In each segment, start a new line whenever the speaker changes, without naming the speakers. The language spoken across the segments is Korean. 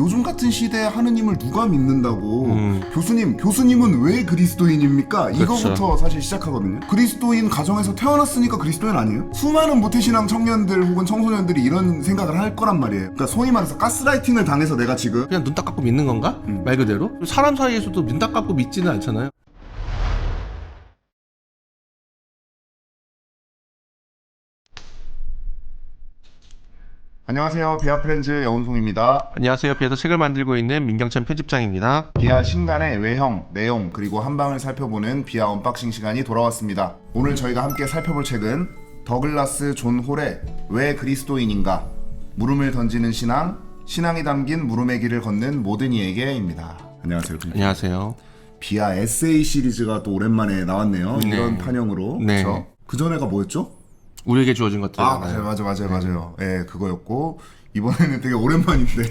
요즘 같은 시대에 하느님을 누가 믿는다고 교수님은 왜 그리스도인입니까? 이거부터 사실 시작하거든요. 그리스도인 가정에서 태어났으니까 그리스도인 아니에요? 수많은 모태신앙 청년들 혹은 청소년들이 이런 생각을 할 거란 말이에요. 그러니까 소위 말해서 가스라이팅을 당해서 내가 지금
그냥 눈 딱 감고 믿는 건가? 말 그대로? 사람 사이에서도 눈 딱 감고 믿지는 않잖아요.
안녕하세요. 비아 프렌즈 여운송입니다.
안녕하세요. 비에서 책을 만들고 있는 민경찬 편집장입니다.
비아 신간의 외형, 내용, 그리고 한방을 살펴보는 비아 언박싱 시간이 돌아왔습니다. 오늘 저희가 함께 살펴볼 책은 더글라스 존 홀의 왜 그리스도인인가? 물음을 던지는 신앙, 신앙이 담긴 물음의 길을 걷는 모든 이에게입니다. 안녕하세요.
안녕하세요.
비아 에세이 시리즈가 또 오랜만에 나왔네요.
네.
이런 판형으로.
네.
그렇죠? 그 전에가 뭐였죠?
우리에게 주어진 것들.
맞아요. 예, 그거였고 이번에는 되게 오랜만인데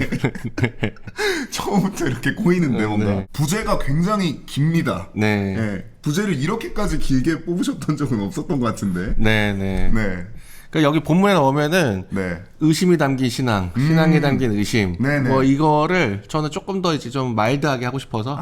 처음부터 이렇게 꼬이는데 뭔가
네.
부제가 굉장히 깁니다.
네.
예, 부제를 이렇게까지 길게 뽑으셨던 적은 없었던 것 같은데.
네. 네.
네,
그러니까 여기 본문에 나오면은
네,
의심이 담긴 신앙, 신앙이 담긴 의심.
네네.
뭐 이거를 저는 조금 더 이제 좀 마일드하게 하고 싶어서.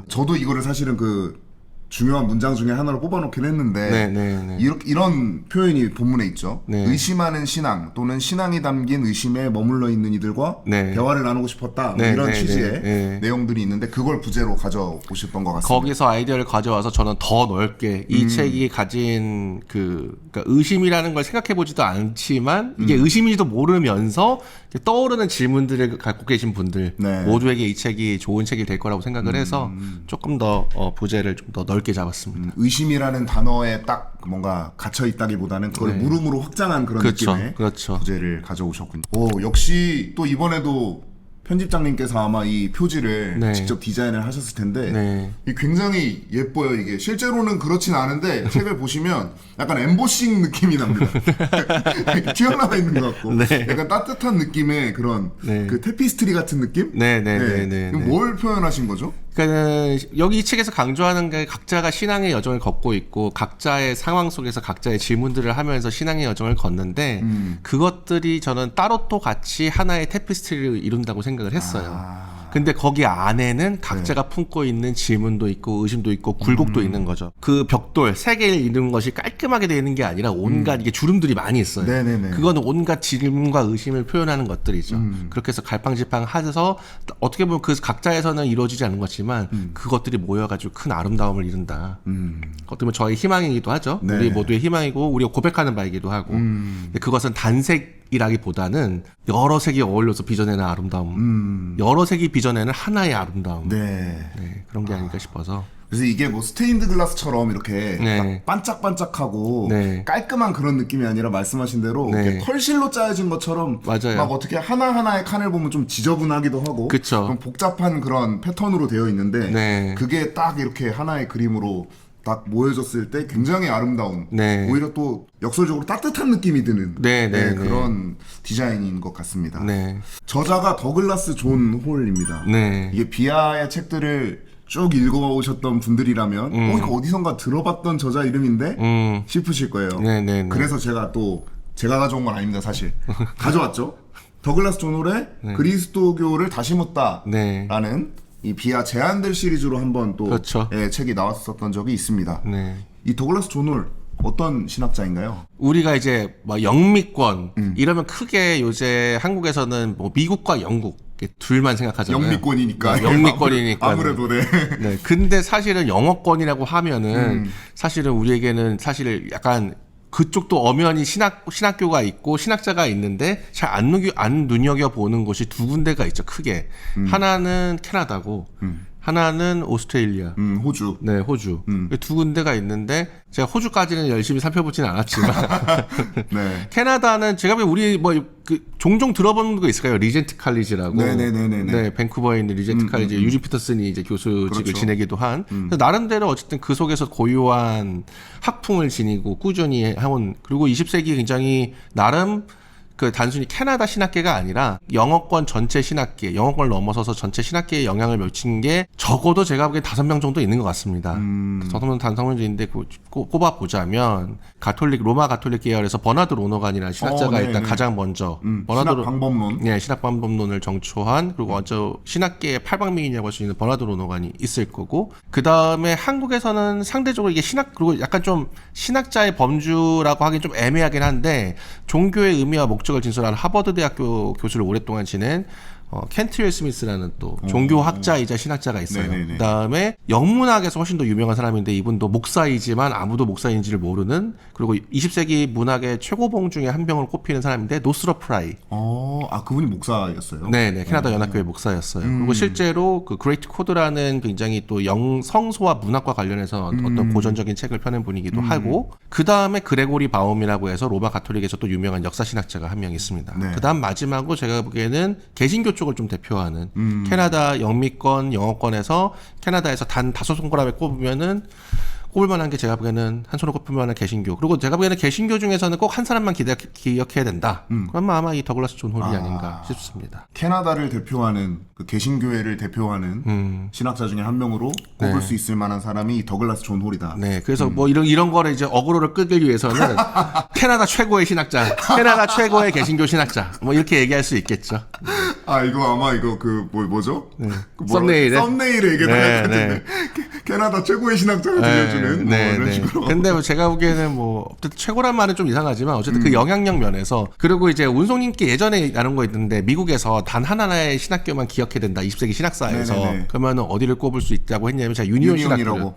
저도 이거를 사실은 그 중요한 문장 중에 하나로 뽑아놓긴 했는데
네.
이런 표현이 본문에 있죠.
네.
의심하는 신앙 또는 신앙이 담긴 의심에 머물러 있는 이들과
네.
대화를 나누고 싶었다. 뭐
네,
이런
네,
취지의
네.
내용들이 있는데 그걸 부제로 가져오셨던 것 같습니다.
거기서 아이디어를 가져와서 저는 더 넓게 이 책이 가진 그러니까 의심이라는 걸 생각해보지도 않지만 이게 의심인지도 모르면서 떠오르는 질문들을 갖고 계신 분들
네.
모두에게 이 책이 좋은 책이 될 거라고 생각을 해서 조금 더 부제를 좀 더 넓게 잡았습니다.
의심이라는 단어에 딱 뭔가 갇혀 있다기보다는 그걸
네.
물음으로 확장한 그런
그렇죠,
느낌의
그렇죠.
부제를 가져오셨군요. 오, 역시 또 이번에도 편집장님께서 아마 이 표지를
네.
직접 디자인을 하셨을 텐데
네.
이 굉장히 예뻐요. 이게 실제로는 그렇진 않은데 책을 보시면 약간 엠보싱 느낌이 납니다. 이렇게 튀어나와 있는 것 같고
네.
약간 따뜻한 느낌의 그런
네.
그 테피스트리 같은 느낌?
네.
이거 뭘 표현하신 거죠?
그러니까 여기 이 책에서 강조하는 게 각자가 신앙의 여정을 걷고 있고 각자의 상황 속에서 각자의 질문들을 하면서 신앙의 여정을 걷는데 그것들이 저는 따로 또 같이 하나의 테피스트리를 이룬다고 생각을 했어요. 근데 거기 안에는 각자가 품고 있는 질문도 있고 의심도 있고 굴곡도 있는 거죠. 그 벽돌 세 개를 이루는 것이 깔끔하게 되어 있는 게 아니라 온갖 이게 주름들이 많이 있어요.
네네네.
그거는 온갖 질문과 의심을 표현하는 것들이죠. 그렇게 해서 갈팡질팡해서 어떻게 보면 그 각자에서는 이루어지지 않는 것이지만 그것들이 모여가지고 큰 아름다움을 이룬다. 어떻게 보면 저의 희망이기도 하죠.
네.
우리 모두의 희망이고 우리가 고백하는 바이기도 하고. 근데 그것은 단색이라기보다는 여러 색이 어울려서 빚어내는 아름다움. 여러 색이 빚어내는 하나의 아름다움.
네.
네, 그런 게 아닐까 싶어서.
그래서 이게 뭐 스테인드 글라스처럼 이렇게
네.
딱 반짝반짝하고
네.
깔끔한 그런 느낌이 아니라 말씀하신 대로
네.
이렇게 털실로 짜여진 것처럼
맞아요.
막 어떻게 하나하나의 칸을 보면 좀 지저분하기도 하고
그쵸.
좀 복잡한 그런 패턴으로 되어 있는데
네.
그게 딱 이렇게 하나의 그림으로 딱 모여졌을 때 굉장히 아름다운
네.
오히려 또 역설적으로 따뜻한 느낌이 드는
네, 네, 네.
그런 디자인인 것 같습니다.
네.
저자가 더글라스 존 홀입니다.
네.
이게 비아의 책들을 쭉 읽어오셨던 분들이라면 이거 어디선가 들어봤던 저자 이름인데 싶으실 거예요.
네.
그래서 제가 가져온 건 아닙니다. 사실 가져왔죠. 더글라스 존 홀의 그리스도교를 다시 묻다라는
네.
이 비아 제안들 시리즈로 한번 또
그렇죠.
책이 나왔었던 적이 있습니다.
네.
이 더글라스 존 홀 어떤 신학자인가요?
우리가 이제 뭐 영미권 이러면 크게 요새 한국에서는 뭐 미국과 영국 이렇게 둘만 생각하잖아요.
영미권이니까.
네, 영미권이니까.
아무래도 네.
네. 근데 사실은 영어권이라고 하면은 사실은 우리에게는 사실 약간 그쪽도 엄연히 신학교가 있고 신학자가 있는데 잘 안 눈여겨보는 곳이 두 군데가 있죠. 크게. 하나는 캐나다고 하나는 오스트레일리아.
호주.
네, 호주. 두 군데가 있는데 제가 호주까지는 열심히 살펴보지는 않았지만
네.
캐나다는 제가 보기엔 우리 종종 들어본 거 있을까요? 리젠트 칼리지라고.
네네네네네.
네, 밴쿠버에 있는 리젠트 칼리지 유지 피터슨이 이제 교수직을
그렇죠.
지내기도 한. 그래서 나름대로 어쨌든 그 속에서 고유한 학풍을 지니고 꾸준히 해온 그리고 20세기 굉장히 나름 그 단순히 캐나다 신학계가 아니라 영어권 전체 신학계, 영어권을 넘어서서 전체 신학계에 영향을 미친 게 적어도 제가 보기엔 5명 정도 있는 것 같습니다. 5명 단성명인데 꼽아보자면 가톨릭 로마 가톨릭 계열에서 버나드 로너간이라는 신학자가 일단 가장 먼저
신학 방법론,
네, 신학 방법론을 정초한 그리고 먼저 신학계의 팔방미인이라고 할 수 있는 버나드 로너간이 있을 거고 그 다음에 한국에서는 상대적으로 이게 신학 그리고 약간 좀 신학자의 범주라고 하긴 좀 애매하긴 한데 종교의 의미와 목적을 진술하는 하버드 대학교 교수를 오랫동안 지낸 켄트웰 스미스라는 또 종교학자이자 신학자가 있어요. 그 다음에 영문학에서 훨씬 더 유명한 사람인데 이분도 목사이지만 아무도 목사인지를 모르는 그리고 20세기 문학의 최고봉 중에 한 명으로 꼽히는 사람인데 노스럽 프라이.
그분이 목사였어요?
네네, 캐나다 연합교회 목사였어요. 그리고 실제로 그 그레이트 코드라는 굉장히 또 성소와 문학과 관련해서 어떤 고전적인 책을 펴낸 분이기도 하고 그 다음에 그레고리 바움이라고 해서 로마 가톨릭에서 또 유명한 역사신학자가 한 명 있습니다.
네.
그 다음 마지막으로 제가 보기에는 개신교 쪽을 좀 대표하는 캐나다 영미권 영어권에서 캐나다에서 단 5손가락에 꼽으면은 꼽을 만한 게 제가 보기에는 한 손으로 꼽을 만한 개신교. 그리고 제가 보기에는 개신교 중에서는 꼭 한 사람만 기억해야 된다. 그러면 아마 이 더글라스 존 홀이 아닌가 싶습니다.
캐나다를 대표하는 그 개신교회를 대표하는 신학자 중에 한 명으로 꼽을 수 있을 만한 사람이 더글라스 존 홀이다.
네, 그래서 뭐 이런 거를 이제 어그로를 끌기 위해서는 캐나다 최고의 신학자, 캐나다 최고의 개신교 신학자, 뭐 이렇게 얘기할 수 있겠죠.
이거 아마 이거 뭐죠?
네. 썸네일에
얘기할 것 같은데. 캐나다 최고의 신학자가 들려주는 이런 식으로.
근데 뭐 제가 보기에는 뭐 어쨌든 최고란 말은 좀 이상하지만 어쨌든 그 영향력 면에서 그리고 이제 운송님께 예전에 나눈 거 있는데 미국에서 단 하나의 신학교만 기억해야 된다. 20세기 신학사에서 그러면은 어디를 꼽을 수 있다고 했냐면 제가 유니온 신학교를.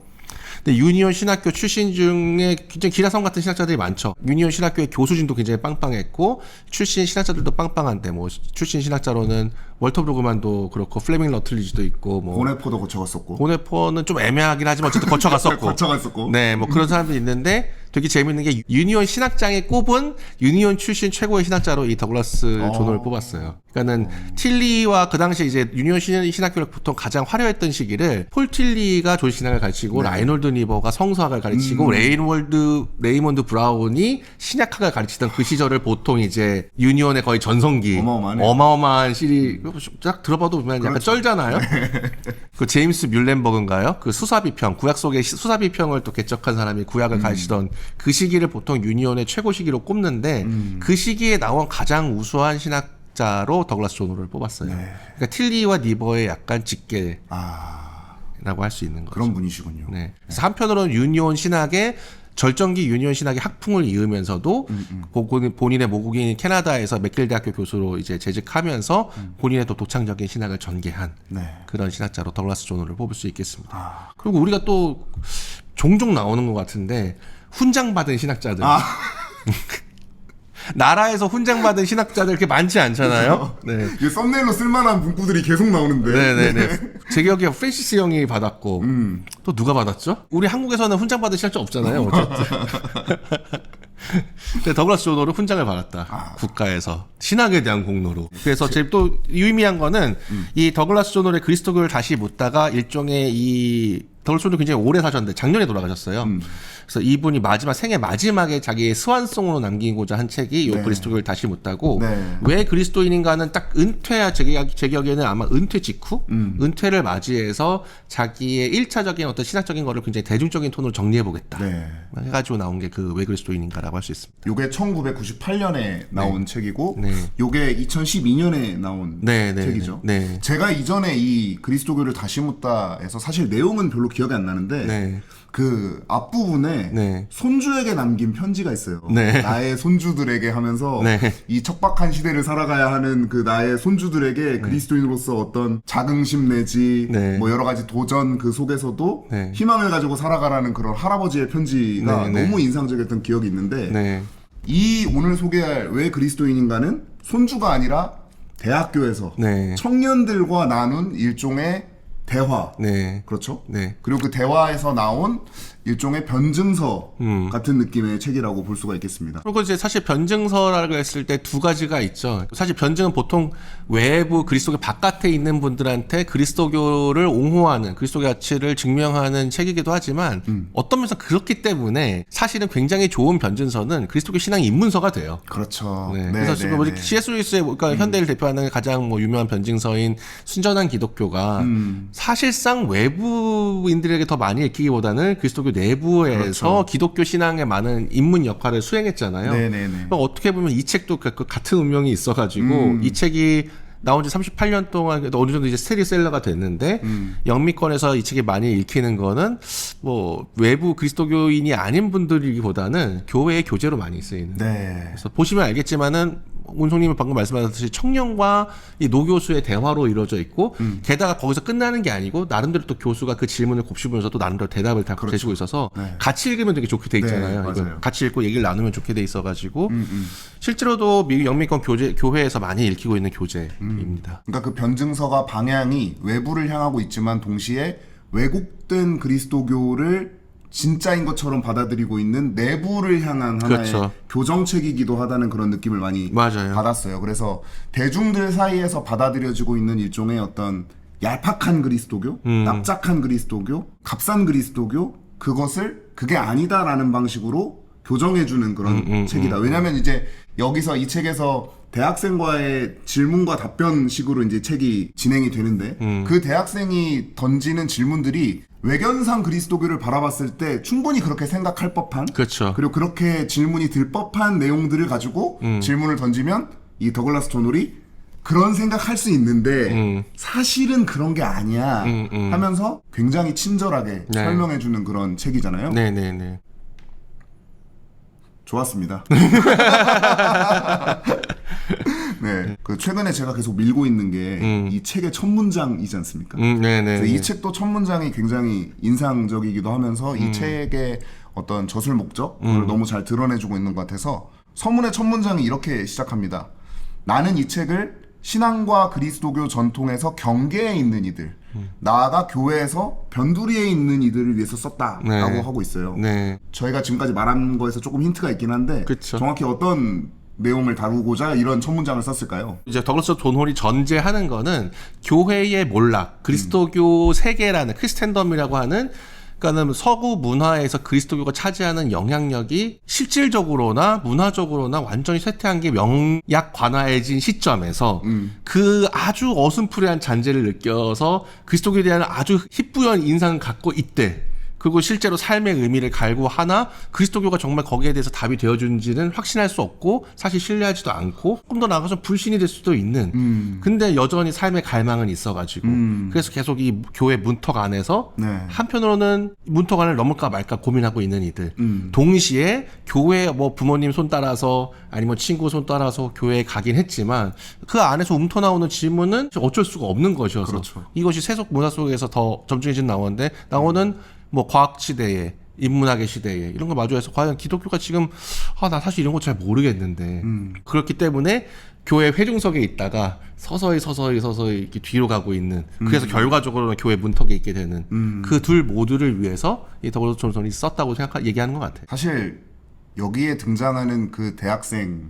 근데 유니온 신학교 출신 중에 굉장히 기라성 같은 신학자들이 많죠. 유니온 신학교의 교수진도 굉장히 빵빵했고 출신 신학자들도 빵빵한데 뭐 출신 신학자로는 월터 브루그만도 그렇고 플레밍 러틀리지도 있고 뭐
고네포도 거쳐갔었고
고네포는 좀 애매하긴 하지만 어쨌든 거쳐갔었고 네, 뭐 그런 사람들이 있는데 되게 재밌는 게 유니온 신학장에 꼽은 유니온 출신 최고의 신학자로 이 더글라스 존을 뽑았어요. 그러니까는 틸리와 그 당시에 이제 유니온 신학교를 보통 가장 화려했던 시기를 폴 틸리가 조신학을 가르치고 라이놀드 니버가 성서학을 가르치고 레이몬드 브라운이 신약학을 가르치던 그 시절을 보통 이제 유니온의 거의 전성기 어마어마한 시리 딱 들어봐도 보면 약간 쩔잖아요. 그 제임스 뮬렌버그인가요? 그 수사비평 구약 속의 수사비평을 또 개척한 사람이 구약을 가르치던 그 시기를 보통 유니온의 최고 시기로 꼽는데 그 시기에 나온 가장 우수한 신학자로 더글라스 존 홀을 뽑았어요. 그러니까 틸리와 니버의 약간 직계. 라고 할 수 있는 거죠.
그런 분이시군요.
네. 그래서 한편으로는 유니온 신학의 절정기 유니온 신학의 학풍을 이으면서도 본인의 모국인 캐나다에서 맥길 대학교 교수로 이제 재직하면서 본인의 또 도창적인 신학을 전개한 그런 신학자로 더글라스 존 홀을 뽑을 수 있겠습니다. 그리고 우리가 또 종종 나오는 것 같은데 훈장받은 신학자들. 나라에서 훈장받은 신학자들 그렇게 많지 않잖아요. 네.
이 썸네일로 쓸만한 문구들이 계속 나오는데.
네네네. 제 기억에 프랜시스 형이 받았고 또 누가 받았죠? 우리 한국에서는 훈장받은 신학자 없잖아요. 어쨌든. 근데 더글라스 존 홀은 훈장을 받았다. 국가에서 신학에 대한 공로로. 그래서 제일 또 유의미한 거는 이 더글라스 존 홀의 그리스도교를 다시 묻다가 일종의 이 더글라스 존 홀이 굉장히 오래 사셨는데 작년에 돌아가셨어요. 그래서 이분이 생애 마지막에 자기의 스완송으로 남기고자 한 책이 이 그리스도교를 다시 묻다고 왜 그리스도인인가는 딱 은퇴야 제 기억에는 아마 은퇴 직후 은퇴를 맞이해서 자기의 1차적인 어떤 신학적인 거를 굉장히 대중적인 톤으로 정리해보겠다 해가지고 나온 게 그 왜 그리스도인인가라고 할 수 있습니다.
요게 1998년에 나온 책이고 요게 2012년에 나온 책이죠. 제가 이전에 이 그리스도교를 다시 묻다에서 사실 내용은 별로 기억이 안 나는데 그 앞부분에 손주에게 남긴 편지가 있어요. 나의 손주들에게 하면서 이 척박한 시대를 살아가야 하는 그 나의 손주들에게 그리스도인으로서 어떤 자긍심 내지 뭐 여러 가지 도전 그 속에서도 희망을 가지고 살아가라는 그런 할아버지의 편지가 너무 인상적이었던 기억이 있는데 이 오늘 소개할 왜 그리스도인인가는 손주가 아니라 대학교에서 청년들과 나눈 일종의 대화.
네.
그렇죠?
네.
그리고 그 대화에서 나온 일종의 변증서 같은 느낌의 책이라고 볼 수가 있겠습니다.
그리고 이제 사실 변증서라고 했을 때 두 가지가 있죠. 사실 변증은 보통 외부 그리스도교 바깥에 있는 분들한테 그리스도교를 옹호하는 그리스도 가치를 증명하는 책이기도 하지만 어떤 면에서 그렇기 때문에 사실은 굉장히 좋은 변증서는 그리스도교 신앙 입문서가 돼요.
그렇죠.
네. 그래서 지금 우리 C.S. 루이스의 그러니까 현대를 대표하는 가장 뭐 유명한 변증서인 순전한 기독교가 사실상 외부인들에게 더 많이 읽히기보다는 그리스도교 내부에서
그렇죠.
기독교 신앙의 많은 입문 역할을 수행했잖아요.
네네네.
어떻게 보면 이 책도 그 같은 운명이 있어가지고 이 책이 나온 지 38년 동안 어느 정도 이제 스테디셀러가 됐는데 영미권에서 이 책이 많이 읽히는 거는 뭐 외부 그리스도교인이 아닌 분들이기보다는 교회의 교재로 많이 쓰이는.
네.
그래서 보시면 알겠지만은 운송님이 방금 말씀하셨듯이 청년과 이 노교수의 대화로 이루어져 있고 게다가 거기서 끝나는 게 아니고 나름대로 또 교수가 그 질문을 곱씹으면서 또 나름대로 대답을 다
그렇죠.
제시고 있어서
네.
같이 읽으면 되게 좋게 돼 있잖아요.
네,
이거
맞아요.
같이 읽고 얘기를 나누면 좋게 돼 있어가지고 실제로도 미국 영미권 교회에서 많이 읽히고 있는 교재입니다.
그러니까 그 변증서가 방향이 외부를 향하고 있지만 동시에 왜곡된 그리스도교를 진짜인 것처럼 받아들이고 있는 내부를 향한 하나의
그렇죠.
교정책이기도 하다는 그런 느낌을 많이
맞아요.
받았어요. 그래서 대중들 사이에서 받아들여지고 있는 일종의 어떤 얄팍한 그리스도교, 납작한 그리스도교, 값싼 그리스도교, 그게 아니다라는 방식으로 교정해주는 그런 책이다. 왜냐하면 이제 여기서 이 책에서 대학생과의 질문과 답변식으로 이제 책이 진행이 되는데 그 대학생이 던지는 질문들이 외견상 그리스도교를 바라봤을 때 충분히 그렇게 생각할 법한
그렇죠.
그리고 그렇게 질문이 들 법한 내용들을 가지고 질문을 던지면 이 더글라스 조놀이 그런 생각할 수 있는데 사실은 그런 게 아니야 하면서 굉장히 친절하게
네.
설명해주는 그런 책이잖아요.
네네네.
좋았습니다. 네, 그 최근에 제가 계속 밀고 있는 게 이 책의 첫 문장이지 않습니까?
네네.
그래서 이 책도 첫 문장이 굉장히 인상적이기도 하면서 이 책의 어떤 저술 목적을 너무 잘 드러내주고 있는 것 같아서 서문의 첫 문장이 이렇게 시작합니다. 나는 이 책을 신앙과 그리스도교 전통에서 경계에 있는 이들, 나아가 교회에서 변두리에 있는 이들을 위해서 썼다라고
네.
하고 있어요.
네.
저희가 지금까지 말한 거에서 조금 힌트가 있긴 한데
그쵸.
정확히 어떤 내용을 다루고자 이런 첫 문장을 썼을까요?
이제 더글라스 존홀이 전제하는 거는 교회의 몰락, 그리스도교 세계라는 크리스텐덤이라고 하는 그러니까는 서구 문화에서 그리스도교가 차지하는 영향력이 실질적으로나 문화적으로나 완전히 쇠퇴한 게 명약 관화해진 시점에서 그 아주 어슴푸레한 잔재를 느껴서 그리스도교에 대한 아주 희뿌연 인상을 갖고 있대. 그리고 실제로 삶의 의미를 갈구하나 그리스도교가 정말 거기에 대해서 답이 되어준지는 확신할 수 없고 사실 신뢰하지도 않고 조금 더 나아가서 불신이 될 수도 있는 근데 여전히 삶의 갈망은 있어가지고 그래서 계속 이 교회 문턱 안에서
네.
한편으로는 문턱 안을 넘을까 말까 고민하고 있는 이들 동시에 교회 뭐 부모님 손 따라서 아니면 친구 손 따라서 교회에 가긴 했지만 그 안에서 움터나오는 질문은 어쩔 수가 없는 것이어서
그렇죠.
이것이 세속 문화 속에서 더 점증해진 나오는데 나오는 뭐 과학 시대에 인문학의 시대에 이런 걸 마주해서 과연 기독교가 지금 나 사실 이런 거 잘 모르겠는데 그렇기 때문에 교회 회중석에 있다가 서서히 이렇게 뒤로 가고 있는 그래서 결과적으로는 교회 문턱에 있게 되는 그 둘 모두를 위해서 이 더글라스 존슨이 썼다고 얘기하는 것 같아요.
사실 여기에 등장하는 그 대학생은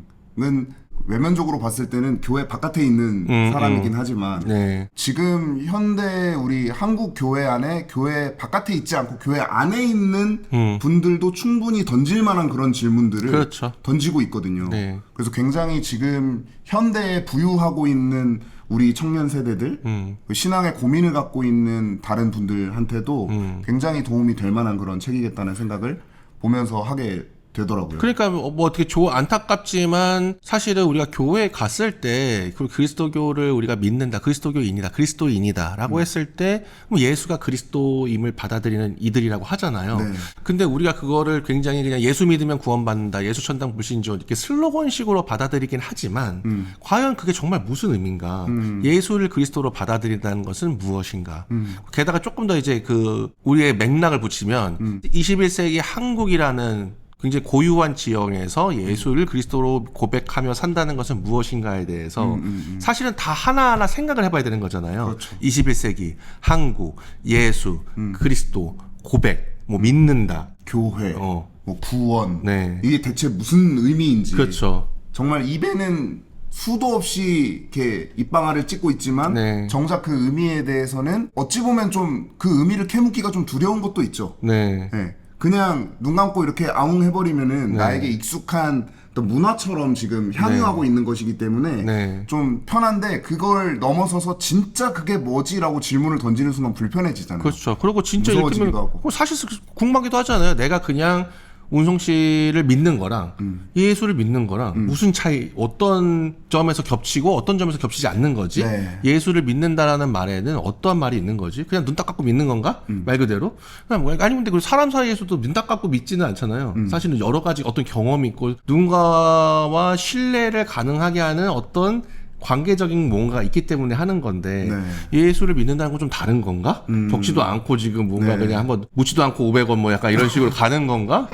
외면적으로 봤을 때는 교회 바깥에 있는 사람이긴 하지만
네.
지금 현대 우리 한국 교회 안에 교회 바깥에 있지 않고 교회 안에 있는 분들도 충분히 던질 만한 그런 질문들을
그렇죠.
던지고 있거든요.
네.
그래서 굉장히 지금 현대에 부유하고 있는 우리 청년 세대들 그 신앙의 고민을 갖고 있는 다른 분들한테도 굉장히 도움이 될 만한 그런 책이겠다는 생각을 보면서 하게 되더라고요.
그러니까 뭐 어떻게 안타깝지만 사실은 우리가 교회에 갔을 때 그리스도교를 우리가 믿는다, 그리스도인이다라고 했을 때 뭐 예수가 그리스도임을 받아들이는 이들이라고 하잖아요.
네.
근데 우리가 그거를 굉장히 그냥 예수 믿으면 구원받는다, 예수 천당 불신조 이렇게 슬로건식으로 받아들이긴 하지만 과연 그게 정말 무슨 의미인가? 예수를 그리스도로 받아들인다는 것은 무엇인가? 게다가 조금 더 이제 그 우리의 맥락을 붙이면 21세기 한국이라는 굉장히 고유한 지형에서 예수를 그리스도로 고백하며 산다는 것은 무엇인가에 대해서 사실은 다 하나하나 생각을 해봐야 되는 거잖아요.
그렇죠.
21세기 한국, 예수, 그리스도, 고백, 뭐 믿는다,
교회,
어.
뭐 구원,
네.
이게 대체 무슨 의미인지.
그렇죠.
정말 입에는 수도 없이 이렇게 입방아를 찍고 있지만
네.
정작 그 의미에 대해서는 어찌 보면 좀 그 의미를 캐묻기가 좀 두려운 것도 있죠.
네.
네. 그냥 눈 감고 이렇게 아웅 해버리면은
네.
나에게 익숙한 어떤 문화처럼 지금 향유하고 있는 것이기 때문에
네.
좀 편한데 그걸 넘어서서 진짜 그게 뭐지라고 질문을 던지는 순간 불편해지잖아요.
그렇죠. 그리고 진짜
무서워지기도
읽으면
하고.
사실 궁금하기도 하잖아요. 내가 그냥 운송 씨를 믿는 거랑 예수를 믿는 거랑 무슨 차이, 어떤 점에서 겹치고 어떤 점에서 겹치지 않는 거지?
네.
예수를 믿는다라는 말에는 어떠한 말이 있는 거지? 그냥 눈 딱 감고 믿는 건가? 말 그대로? 그냥 뭐, 아니 근데 그 사람 사이에서도 눈 딱 감고 믿지는 않잖아요. 사실은 여러 가지 어떤 경험이 있고 누군가와 신뢰를 가능하게 하는 어떤 관계적인 뭔가가 있기 때문에 하는 건데 예수를 믿는다는 건 좀 다른 건가? 적지도 않고 지금 뭔가 그냥 한번 묻지도 않고 500원 뭐 약간 이런 식으로 가는 건가?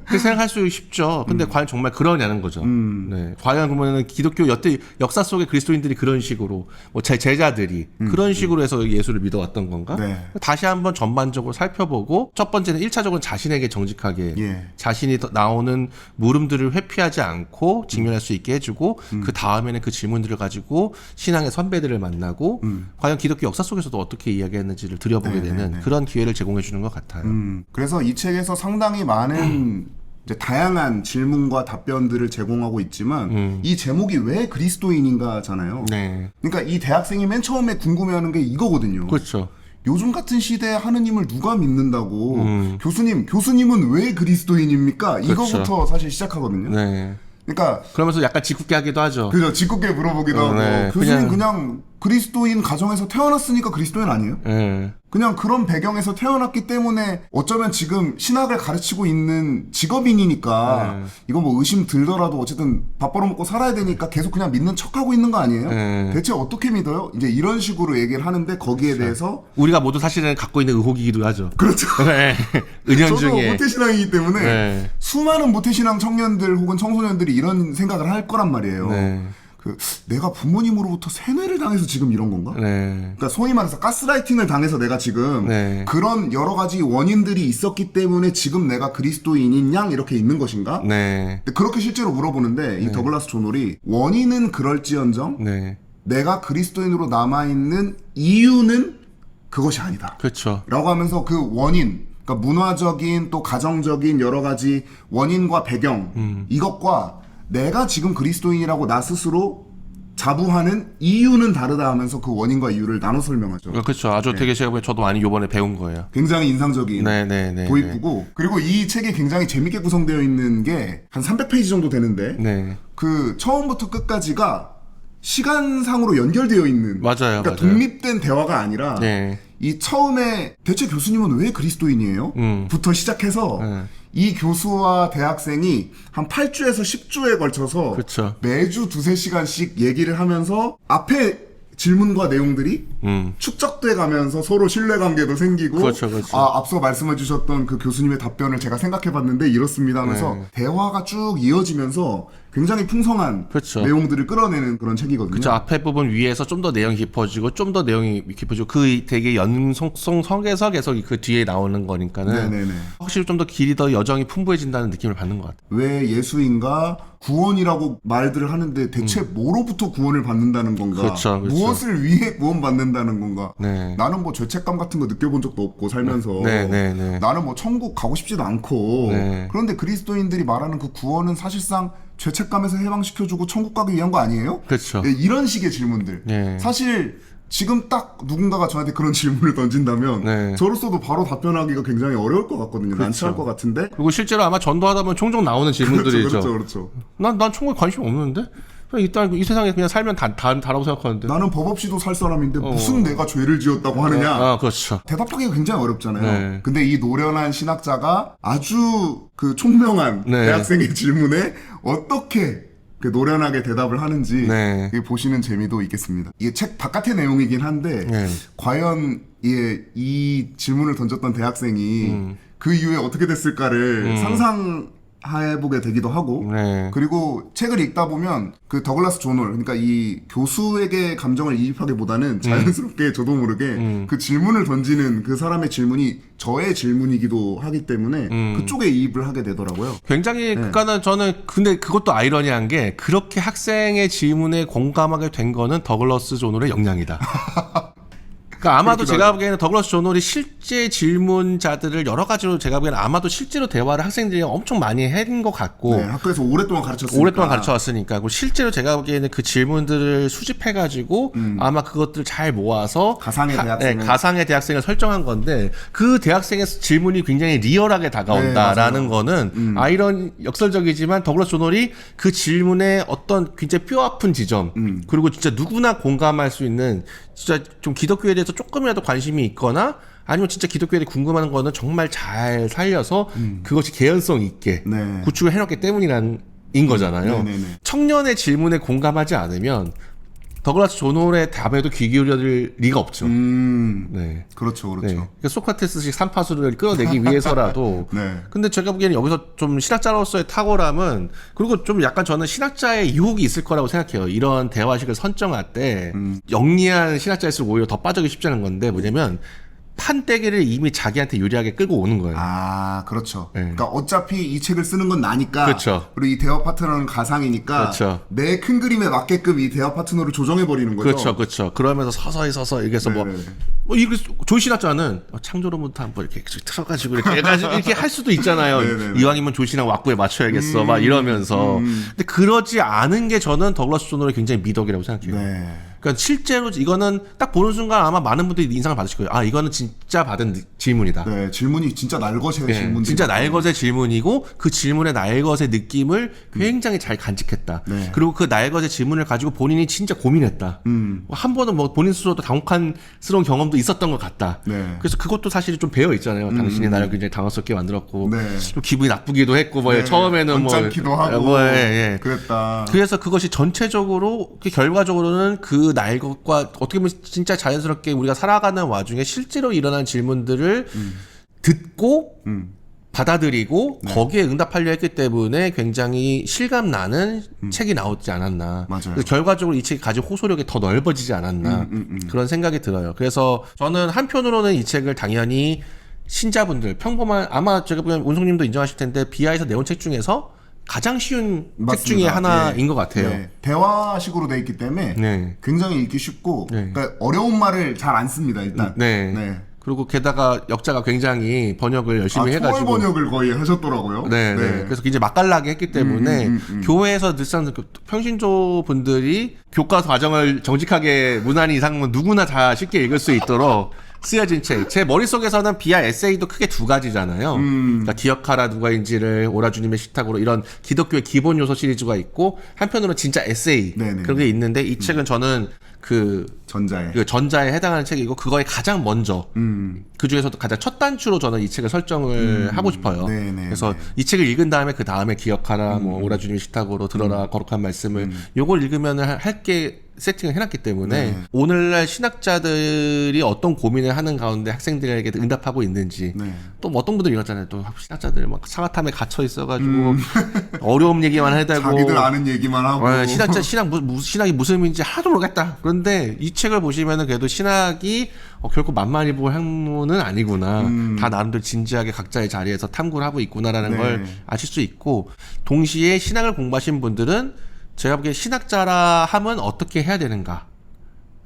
그렇게 생각할 수 쉽죠. 근데 과연 정말 그러냐는 거죠. 네. 과연 그러면은 기독교 여태 역사 속에 그리스도인들이 그런 식으로 뭐 제자들이 그런 식으로 해서 예수를 믿어왔던 건가?
네.
다시 한번 전반적으로 살펴보고 첫 번째는 1차적으로 자신에게 정직하게
예.
자신이 나오는 물음들을 회피하지 않고 직면할 수 있게 해주고 그 다음에는 그 질문들을 가지고 신앙의 선배들을 만나고 과연 기독교 역사 속에서도 어떻게 이야기했는지를 들여보게 되는 그런 기회를 제공해 주는 것 같아요.
그래서 이 책에서 상당히 많은 이제 다양한 질문과 답변들을 제공하고 있지만 이 제목이 왜 그리스도인인가잖아요.
네,
그러니까 이 대학생이 맨 처음에 궁금해하는 게 이거거든요.
그렇죠.
요즘 같은 시대에 하느님을 누가 믿는다고 교수님은 왜 그리스도인입니까? 이거부터 사실 시작하거든요.
네.
그러니까
그러면서 약간 짓궂게 하기도 하죠.
그죠, 짓궂게 물어보기도 하고
네,
교수님 그냥 그리스도인 가정에서 태어났으니까 그리스도인 아니에요?
네.
그냥 그런 배경에서 태어났기 때문에 어쩌면 지금 신학을 가르치고 있는 직업인이니까 이거 뭐 의심 들더라도 어쨌든 밥 벌어먹고 살아야 되니까 계속 그냥 믿는 척하고 있는 거 아니에요? 대체 어떻게 믿어요? 이제 이런 식으로 얘기를 하는데 거기에 대해서
우리가 모두 사실은 갖고 있는 의혹이기도 하죠.
그렇죠.
네. 은연중에.
저도 모태신앙이기 때문에
네.
수많은 모태신앙 청년들 혹은 청소년들이 이런 생각을 할 거란 말이에요.
네.
내가 부모님으로부터 세뇌를 당해서 지금 이런 건가?
네.
그러니까 소위 말해서 가스라이팅을 당해서 내가 지금
네.
그런 여러 가지 원인들이 있었기 때문에 지금 내가 그리스도인인 양 이렇게 있는 것인가?
네.
근데 그렇게 실제로 물어보는데 이 더글라스 조놀이 원인은 그럴지언정
네.
내가 그리스도인으로 남아있는 이유는 그것이 아니다.
그렇죠.
라고 하면서 그 원인, 그러니까 문화적인 또 가정적인 여러 가지 원인과 배경 이것과 내가 지금 그리스도인이라고 나 스스로 자부하는 이유는 다르다 하면서 그 원인과 이유를 나눠 설명하죠.
그렇죠. 아주 되게 제가 보기엔 저도 많이 요번에 배운 거예요.
굉장히 인상적인
네.
도입부고 그리고 이 책이 굉장히 재밌게 구성되어 있는 게 한 300페이지 정도 되는데
네.
그 처음부터 끝까지가 시간상으로 연결되어 있는
맞아요.
그러니까
맞아요.
독립된 대화가 아니라
네.
이 처음에 대체 교수님은 왜 그리스도인이에요? 부터 시작해서 이 교수와 대학생이 한 8주에서 10주에 걸쳐서
그쵸.
매주 2-3시간씩 얘기를 하면서 앞에 질문과 내용들이 축적돼 가면서 서로 신뢰관계도 생기고
그렇죠.
앞서 말씀해 주셨던 그 교수님의 답변을 제가 생각해 봤는데 이렇습니다 하면서 대화가 쭉 이어지면서 굉장히 풍성한
그렇죠.
내용들을 끌어내는 그런 책이거든요.
그쵸. 앞에 부분 위에서 좀 더 내용이 깊어지고 좀 더 내용이 깊어지고 그 되게 연속성 속에서 계속 그 뒤에 나오는 거니까는
네네네.
확실히 좀 더 길이 더 여정이 풍부해진다는 느낌을 받는 것 같아요.
왜 예수인가 구원이라고 말들을 하는데 대체 뭐로부터 구원을 받는다는 건가?
그렇죠.
무엇을 위해 구원받는다는 건가?
네.
나는 뭐 죄책감 같은 거 느껴본 적도 없고 살면서
네.
나는 뭐 천국 가고 싶지도 않고
네.
그런데 그리스도인들이 말하는 그 구원은 사실상 죄책감에서 해방시켜주고 천국 가기 위한 거 아니에요?
그렇죠.
네, 이런 식의 질문들.
네.
사실 지금 딱 누군가가 저한테 그런 질문을 던진다면
네.
저로서도 바로 답변하기가 굉장히 어려울 것 같거든요. 난처할 것 같은데.
그리고 실제로 아마 전도하다 보면 종종 나오는 질문들이죠.
그렇죠.
난 천국에 관심 없는데? 그냥 일단 이 세상에 그냥 살면 다라고 생각하는데.
나는 법 없이도 살 사람인데 무슨 내가 죄를 지었다고 하느냐.
그렇죠.
대답하기가 굉장히 어렵잖아요.
네.
근데 이 노련한 신학자가 아주 그 총명한
네.
대학생의 질문에 어떻게 그 노련하게 대답을 하는지
네.
보시는 재미도 있겠습니다. 이게 책 바깥의 내용이긴 한데
네.
과연 이 질문을 던졌던 대학생이 그 이후에 어떻게 됐을까를 상상하는 해보게 되기도 하고
네.
그리고 책을 읽다 보면 그 더글라스 조놀 그러니까 이 교수에게 감정을 이입하기보다는 자연스럽게 저도 모르게 그 질문을 던지는 그 사람의 질문이 저의 질문이기도 하기 때문에 그쪽에 이입을 하게 되더라고요.
굉장히 그러니까는 저는 근데 그것도 아이러니한 게 그렇게 학생의 질문에 공감하게 된 거는 더글라스 조놀의 역량이다. 그러니까 아마도 제가 보기에는 더글라스 조놀이 실제 질문자들을 여러 가지로 제가 보기에는 아마도 실제로 대화를 학생들이 엄청 많이 한 것 같고
네, 학교에서 오랫동안 가르쳤으니까
오랫동안 가르쳐왔으니까 그리고 실제로 제가 보기에는 그 질문들을 수집해가지고 아마 그것들을 잘 모아서
가상의 대학생을
가상의 대학생을 설정한 건데 그 대학생의 질문이 굉장히 리얼하게 다가온다라는
네,
거는 아이런 역설적이지만 더글라스 조놀이 그 질문에 어떤 굉장히 뼈아픈 지점 그리고 진짜 누구나 공감할 수 있는 진짜 좀 기독교에 대해서 조금이라도 관심이 있거나 아니면 진짜 기독교에 대해 궁금한 거는 정말 잘 살려서 그것이 개연성 있게
네.
구축을 해놨기 때문인 거잖아요.
네네네.
청년의 질문에 공감하지 않으면 더글라스 조놀의 답에도 귀 기울여질 리가 없죠. 네.
그렇죠, 그렇죠.
네. 그러니까 소크라테스식 삼파수를 끌어내기 위해서라도.
네.
근데 제가 보기에는 여기서 좀 신학자로서의 탁월함은 그리고 좀 약간 저는 신학자의 유혹이 있을 거라고 생각해요. 이런 대화식을 선정할 때 영리한 신학자일수록 오히려 더 빠지기 쉽지 않은 건데 뭐냐면 판때기를 이미 자기한테 유리하게 끌고 오는 거예요.
아, 그렇죠.
네.
그러니까 어차피 이 책을 쓰는 건 나니까.
그렇죠.
그리고 이 대화 파트너는 가상이니까.
그렇죠.
내 큰 그림에 맞게끔 이 대화 파트너를 조정해 버리는 거죠.
그렇죠, 그렇죠. 그러면서 서서히 얘기해서 이거 조신학자는 창조로부터 한번 이렇게 틀어가지고 이렇게 해가지고 이렇게 할 수도 있잖아요.
네네네.
이왕이면 조신학 왁구에 맞춰야겠어, 막 이러면서. 근데 그러지 않은 게 저는 더글라스 조놀의 굉장히 미덕이라고 생각해요.
네.
그러니까 실제로 이거는 딱 보는 순간 아마 많은 분들이 인상을 받으실 거예요. 아, 이거는 진짜 받은 질문이다.
네, 질문이 진짜 날것의 질문.
진짜 날것의 질문이고 그 질문의 날것의 느낌을 굉장히 잘 간직했다.
네.
그리고 그 날것의 질문을 가지고 본인이 진짜 고민했다. 한 번은 뭐 본인 스스로도 당혹스러운 경험도 있었던 것 같다.
네.
그래서 그것도 사실 좀 배어 있잖아요. 당신이 나를 굉장히 당황스럽게 만들었고
네.
좀 기분이 나쁘기도 했고 뭐
네.
처음에는
언짢기도 하고. 그랬다.
그래서 그것이 전체적으로 결과적으로는 그 날것과 어떻게 보면 진짜 자연스럽게 우리가 살아가는 와중에 실제로 일어난 질문들을 듣고 받아들이고 거기에 응답하려 했기 때문에 굉장히 실감 나는 책이 나오지 않았나.
맞아요.
그래서 결과적으로 이 책이 가진 호소력이 더 넓어지지 않았나. 그런 생각이 들어요. 그래서 저는 한편으로는 이 책을 당연히 신자분들 평범한 아마 제가 보기엔 운송님도 인정하실 텐데 비하에서 내온 책 중에서 가장 쉬운
맞습니다.
책 중에 하나인 것 같아요.
네. 대화식으로 돼 있기 때문에
네.
굉장히 읽기 쉽고 그러니까 어려운 말을 잘 안 씁니다 일단.
네. 그리고 게다가 역자가 굉장히 번역을 열심히 해가지고
초월 번역을 거의 하셨더라고요.
네. 그래서 굉장히 맛깔나게 했기 때문에 교회에서 늘상 평신조 분들이 교과 과정을 정직하게 무난히 이상은 누구나 다 쉽게 읽을 수 있도록 쓰여진 책. 제 머릿속에서는 비하 에세이도 크게 두 가지잖아요. 그러니까 기억하라 누가인지를 오라주님의 식탁으로 이런 기독교의 기본 요소 시리즈가 있고 한편으로는 진짜 에세이
네네.
그런 게 있는데 이 책은 저는 그 전자에 해당하는 책이고 그거에 가장 먼저 그 중에서도 가장 첫 단추로 저는 이 책을 설정을 하고 싶어요. 그래서 이 책을 읽은 다음에 그 다음에 기억하라 뭐 오라주님의 식탁으로 들어라 거룩한 말씀을 요걸 읽으면 할 게 세팅을 해놨기 때문에 오늘날 신학자들이 어떤 고민을 하는 가운데 학생들에게 응답하고 있는지 또 뭐 어떤 분들이 이러잖아요. 또 신학자들 막 사과탐에 갇혀 있어가지고 어려운 얘기만 해대고
자기들 아는 얘기만 하고
신학이 무슨 의미인지 하나도 모르겠다. 그런데 이 책을 보시면은 그래도 신학이 결코 만만히 볼 학문은 아니구나. 다 나름대로 진지하게 각자의 자리에서 탐구를 하고 있구나라는 걸 아실 수 있고 동시에 신학을 공부하신 분들은 제가 보기에 신학자라 하면 어떻게 해야 되는가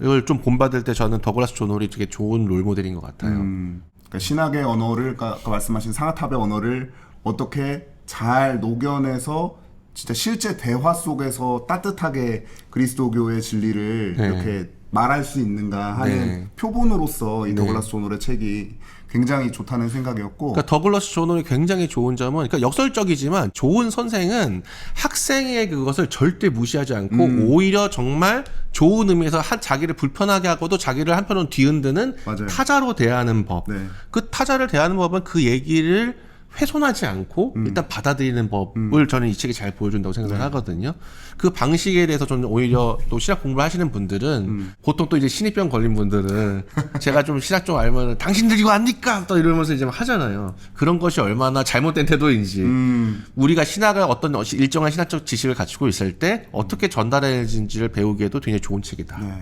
이걸 좀 본받을 때 저는 더글라스 조놀이 되게 좋은 롤모델인 것 같아요.
그러니까 신학의 언어를 아까 말씀하신 상하탑의 언어를 어떻게 잘 녹여내서 진짜 실제 대화 속에서 따뜻하게 그리스도교의 진리를 이렇게 말할 수 있는가 하는 표본으로서 이 더글라스 조놀의 책이 굉장히 좋다는 생각이었고
그러니까 더글라스 조놀이 굉장히 좋은 점은 그러니까 역설적이지만 좋은 선생은 학생의 그것을 절대 무시하지 않고 오히려 정말 좋은 의미에서 자기를 불편하게 하고도 자기를 한편으로 뒤흔드는
맞아요.
타자로 대하는 법. 그 타자를 대하는 법은 그 얘기를 훼손하지 않고 일단 받아들이는 법을 저는 이 책이 잘 보여준다고 생각을 하거든요. 그 방식에 대해서 저는 오히려 또 신학 공부를 하시는 분들은 보통 또 이제 신입병 걸린 분들은 제가 좀 신학 좀 알면 당신들 이거 압니까? 또 이러면서 이제 막 하잖아요. 그런 것이 얼마나 잘못된 태도인지 우리가 신학을 어떤 일정한 신학적 지식을 갖추고 있을 때 어떻게 전달해야지를 배우기에도 굉장히 좋은 책이다.
네.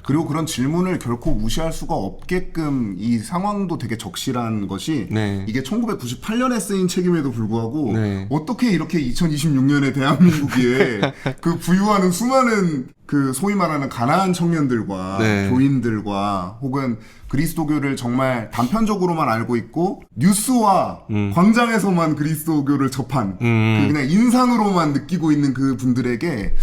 그리고 그런 질문을 결코 무시할 수가 없게끔 이 상황도 되게 적실한 것이
네.
이게 1998년에 쓰인 책임에도 불구하고
네.
어떻게 이렇게 2026년에 대한민국에 그 부유하는 수많은 그 소위 말하는 가난한 청년들과
네.
교인들과 혹은 그리스도교를 정말 단편적으로만 알고 있고 뉴스와 광장에서만 그리스도교를 접한 그 그냥 인상으로만 느끼고 있는 그 분들에게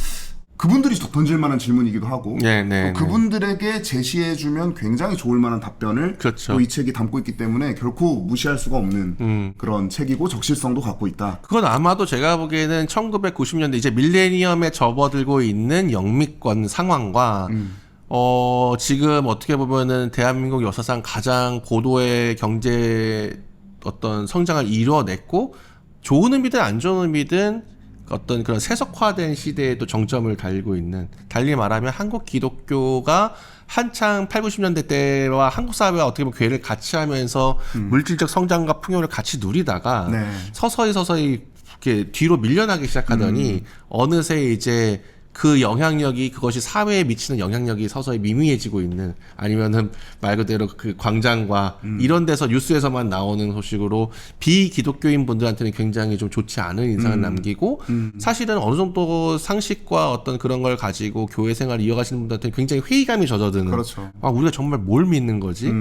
그분들이 던질 만한 질문이기도 하고
네.
또 그분들에게 제시해주면 굉장히 좋을 만한 답변을
그렇죠.
또 이 책이 담고 있기 때문에 결코 무시할 수가 없는 그런 책이고 적실성도 갖고 있다.
그건 아마도 제가 보기에는 1990년대 이제 밀레니엄에 접어들고 있는 영미권 상황과 지금 어떻게 보면은 대한민국 역사상 가장 고도의 경제 어떤 성장을 이뤄냈고 좋은 의미든 안 좋은 의미든 어떤 그런 세속화된 시대에도 정점을 달리고 있는, 달리 말하면 한국 기독교가 한창 8, 90년대 때와 한국 사회와 어떻게 보면 궤를 같이 하면서 물질적 성장과 풍요를 같이 누리다가
네.
서서히 이렇게 뒤로 밀려나기 시작하더니 어느새 이제 그 영향력이, 그것이 사회에 미치는 영향력이 서서히 미미해지고 있는, 아니면은 말 그대로 그 광장과 이런 데서 뉴스에서만 나오는 소식으로 비기독교인 분들한테는 굉장히 좀 좋지 않은 인상을 남기고 사실은 어느 정도 상식과 어떤 그런 걸 가지고 교회 생활을 이어가시는 분들한테는 굉장히 회의감이 젖어드는,
그렇죠.
아, 우리가 정말 뭘 믿는 거지?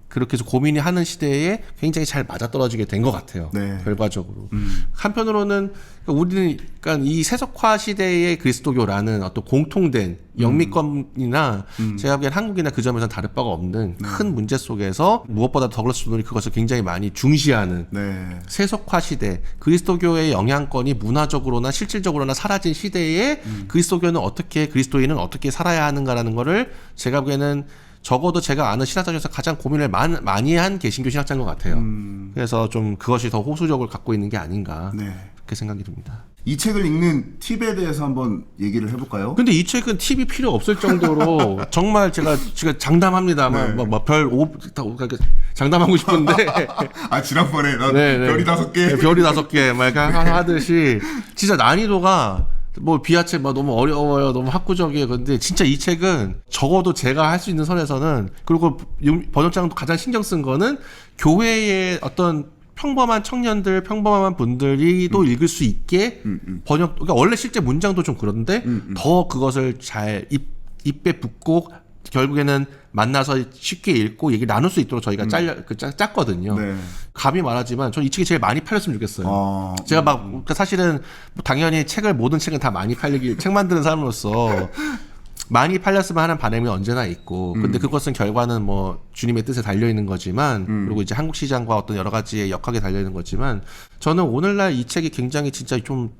그렇게 해서 고민이 하는 시대에 굉장히 잘 맞아떨어지게 된 것 같아요.
네.
결과적으로. 한편으로는 우리는 그러니까 이 세속화 시대의 그리스도교라는 어떤 공통된 영미권이나 제가 보기엔 한국이나 그 점에서는 다를 바가 없는 큰 문제 속에서 무엇보다 더글라스 존이 그것을 굉장히 많이 중시하는
네.
세속화 시대, 그리스도교의 영향권이 문화적으로나 실질적으로나 사라진 시대에 그리스도교는 어떻게, 그리스도인은 어떻게 살아야 하는가라는 거를 제가 보기에는 적어도 제가 아는 신학자 중에서 가장 고민을 많이 한 개신교 신학자인 것 같아요. 그래서 좀 그것이 더 호소력을 갖고 있는 게 아닌가,
네.
그렇게 생각이 듭니다.
이 책을 읽는 팁에 대해서 한번 얘기를 해볼까요?
근데 이 책은 팁이 필요 없을 정도로 정말 제가 장담합니다.
네.
장담하고 싶은데.
아, 지난번에 나
네.
별이 5개.
네, 별이 5개 막 이렇게 하듯이 진짜 난이도가 뭐 비하책 막 너무 어려워요, 너무 학구적이에요. 근데 진짜 이 책은 적어도 제가 할 수 있는 선에서는, 그리고 번역장도 가장 신경 쓴 거는 교회의 어떤 평범한 청년들, 평범한 분들이 또 읽을 수 있게 번역, 그러니까 원래 실제 문장도 좀 그런데 더 그것을 잘 입에 붙고 결국에는 만나서 쉽게 읽고 얘기 나눌 수 있도록 저희가 짰거든요.
네.
감히 말하지만 저는 이 책이 제일 많이 팔렸으면 좋겠어요.
아,
제가 막 그러니까 사실은 뭐 당연히 모든 책은 다 많이 팔리길, 책 만드는 사람으로서 많이 팔렸으면 하는 바람이 언제나 있고, 근데 그것은 결과는 뭐 주님의 뜻에 달려 있는 거지만, 그리고 이제 한국 시장과 어떤 여러 가지의 역학에 달려 있는 거지만, 저는 오늘날 이 책이 굉장히 진짜 좀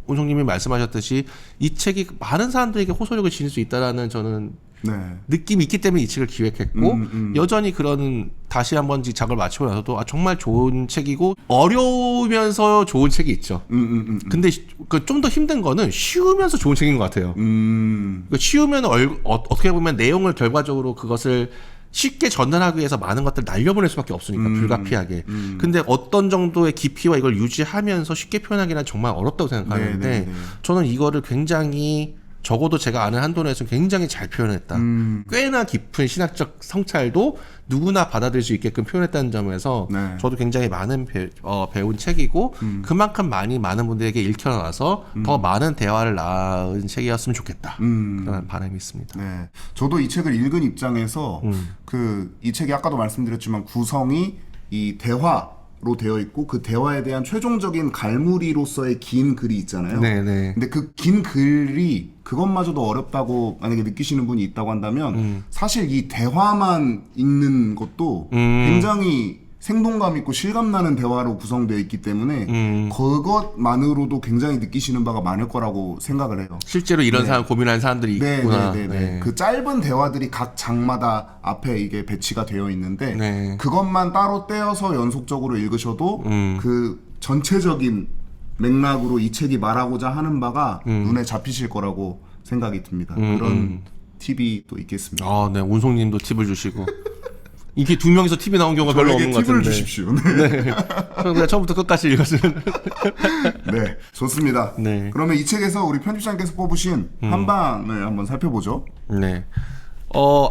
운송님이 말씀하셨듯이 이 책이 많은 사람들에게 호소력을 지닐 수 있다라는 저는
네.
느낌이 있기 때문에 이 책을 기획했고, 여전히 그런 다시 한번 작업을 마치고 나서도 정말 좋은 책이고 어려우면서 좋은 책이 있죠. 근데 좀 더 힘든 거는 쉬우면서 좋은 책인 것 같아요. 그러니까 쉬우면 어떻게 보면 내용을 결과적으로 그것을 쉽게 전달하기 위해서 많은 것들을 날려보낼 수밖에 없으니까, 불가피하게. 근데 어떤 정도의 깊이와 이걸 유지하면서 쉽게 표현하기는 정말 어렵다고 생각하는데,
네.
저는 이거를 굉장히, 적어도 제가 아는 한도 내에서 굉장히 잘 표현했다. 꽤나 깊은 신학적 성찰도 누구나 받아들일 수 있게끔 표현했다는 점에서
네.
저도 굉장히 많은 배운 책이고, 그만큼 많은 분들에게 읽혀나서 더 많은 대화를 낳은 책이었으면 좋겠다. 그런 바람이 있습니다.
네. 저도 이 책을 읽은 입장에서 이 책이 아까도 말씀드렸지만 구성이 이 대화로 되어 있고, 그 대화에 대한 최종적인 갈무리로서의 긴 글이 있잖아요.
네네.
근데 그 긴 글이 그것마저도 어렵다고 만약에 느끼시는 분이 있다고 한다면 사실 이 대화만 읽는 것도 굉장히 생동감 있고 실감나는 대화로 구성되어 있기 때문에 그것만으로도 굉장히 느끼시는 바가 많을 거라고 생각을 해요.
실제로 이런 사람 고민하는 사람들이 있구나.
네. 그 짧은 대화들이 각 장마다 앞에 이게 배치가 되어 있는데
네.
그것만 따로 떼어서 연속적으로 읽으셔도 그 전체적인 맥락으로 이 책이 말하고자 하는 바가 눈에 잡히실 거라고 생각이 듭니다. 그런 팁이 또 있겠습니다.
아, 네. 운송님도 팁을 주시고. 이게 두 명이서 팁이 나온 경우가 별로 없는 것
팁을
같은데.
주십시오. 네.
저는 그냥 처음부터 끝까지 읽었으면.
네, 좋습니다.
네.
그러면 이 책에서 우리 편집장께서 뽑으신 한방을 한번 살펴보죠.
네.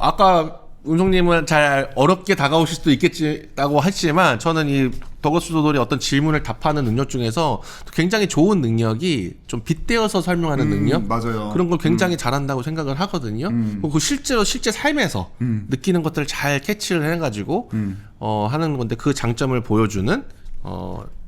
아까 운송님은 잘 어렵게 다가오실 수도 있겠다고 했지만 저는 이 더글라스 도돌의 어떤 질문을 답하는 능력 중에서 굉장히 좋은 능력이 좀 빗대어서 설명하는 능력,
맞아요.
그런 걸 굉장히 잘한다고 생각을 하거든요. 그 실제 삶에서 느끼는 것들을 잘 캐치를 해가지고 하는 건데 그 장점을 보여주는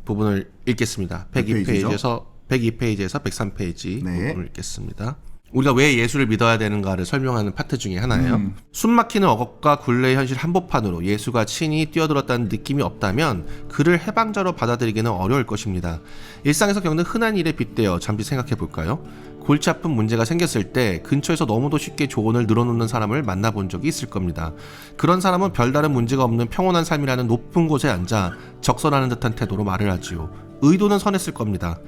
부분을 읽겠습니다. 102페이지에서 103페이지
네.
부분을 읽겠습니다. 우리가 왜 예수를 믿어야 되는가를 설명하는 파트 중에 하나예요. 숨막히는 억압과 굴레의 현실 한복판으로 예수가 친히 뛰어들었다는 느낌이 없다면 그를 해방자로 받아들이기는 어려울 것입니다. 일상에서 겪는 흔한 일에 빗대어 잠시 생각해 볼까요? 골치 아픈 문제가 생겼을 때 근처에서 너무도 쉽게 조언을 늘어놓는 사람을 만나본 적이 있을 겁니다. 그런 사람은 별다른 문제가 없는 평온한 삶이라는 높은 곳에 앉아 적선하는 듯한 태도로 말을 하지요. 의도는 선했을 겁니다.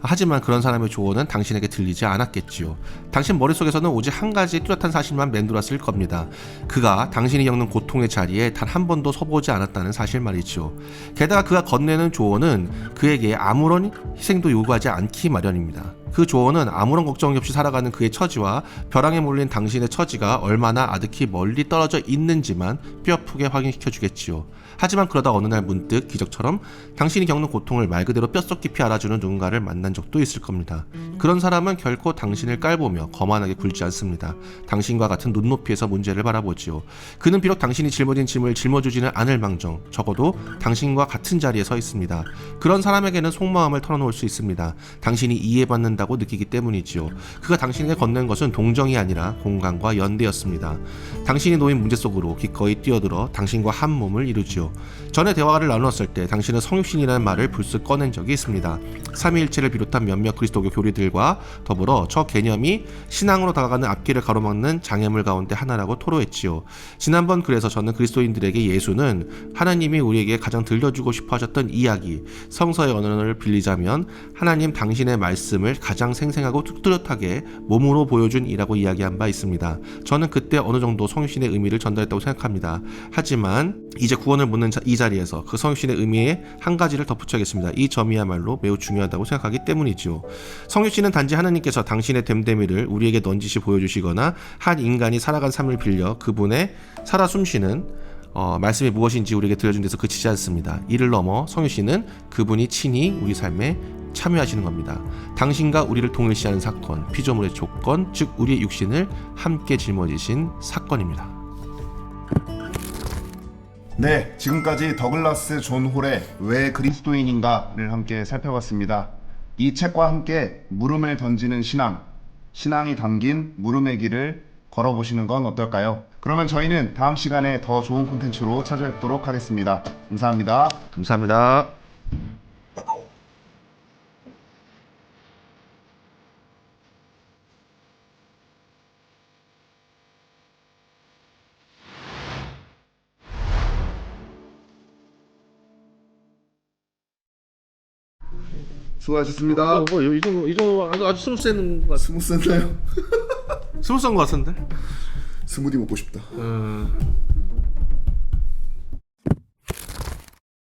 하지만 그런 사람의 조언은 당신에게 들리지 않았겠지요. 당신 머릿속에서는 오직 한 가지 뚜렷한 사실만 맴돌았을 겁니다. 그가 당신이 겪는 고통의 자리에 단 한 번도 서보지 않았다는 사실 말이지요. 게다가 그가 건네는 조언은 그에게 아무런 희생도 요구하지 않기 마련입니다. 그 조언은 아무런 걱정 없이 살아가는 그의 처지와 벼랑에 몰린 당신의 처지가 얼마나 아득히 멀리 떨어져 있는지만 뼈아프게 확인시켜 주겠지요. 하지만 그러다 어느 날 문득 기적처럼 당신이 겪는 고통을 말 그대로 뼛속 깊이 알아주는 누군가를 만난 적도 있을 겁니다. 그런 사람은 결코 당신을 깔보며 거만하게 굴지 않습니다. 당신과 같은 눈높이에서 문제를 바라보지요. 그는 비록 당신이 짊어진 짐을 짊어주지는 않을 망정 적어도 당신과 같은 자리에 서 있습니다. 그런 사람에게는 속마음을 털어놓을 수 있습니다. 당신이 이해받는다고 느끼기 때문이지요. 그가 당신에게 건넨 것은 동정이 아니라 공감과 연대였습니다. 당신이 놓인 문제 속으로 기꺼이 뛰어들어 당신과 한 몸을 이루지요. 전에 대화를 나누었을 때 당신은 성육신이라는 말을 불쑥 꺼낸 적이 있습니다. 삼위일체를 비롯한 몇몇 그리스도교 교리들과 더불어 저 개념이 신앙으로 다가가는 앞길을 가로막는 장애물 가운데 하나라고 토로했지요. 지난번 그래서 저는 그리스도인들에게 예수는 하나님이 우리에게 가장 들려주고 싶어 하셨던 이야기, 성서의 언어를 빌리자면 하나님 당신의 말씀을 가장 생생하고 뚜렷하게 몸으로 보여준 이라고 이야기한 바 있습니다. 저는 그때 어느 정도 성육신의 의미를 전달했다고 생각합니다. 하지만 이제 구원을 묻는 이 자리에서 그 성육신의 의미에 한 가지를 덧붙여야겠습니다. 이 점이야말로 매우 중요하다고 생각하기 때문이죠. 성육신은 단지 하나님께서 당신의 됨됨이를 우리에게 넌지시 보여주시거나 한 인간이 살아간 삶을 빌려 그분의 살아 숨쉬는 말씀이 무엇인지 우리에게 들려준 데서 그치지 않습니다. 이를 넘어 성육신은 그분이 친히 우리 삶에 참여하시는 겁니다. 당신과 우리를 동일시하는 사건, 피조물의 조건, 즉 우리의 육신을 함께 짊어지신 사건입니다.
네, 지금까지 더글라스 존 홀의 왜 그리스도인인가를 함께 살펴봤습니다. 이 책과 함께 물음을 던지는 신앙이 담긴 물음의 길을 걸어보시는 건 어떨까요? 그러면 저희는 다음 시간에 더 좋은 콘텐츠로 찾아뵙도록 하겠습니다. 감사합니다.
감사합니다.
수고하셨습니다.
이 정도 아주 스무스한 것 같아.
스무스했나요?
스무스한 것 같은데?
스무디 먹고 싶다.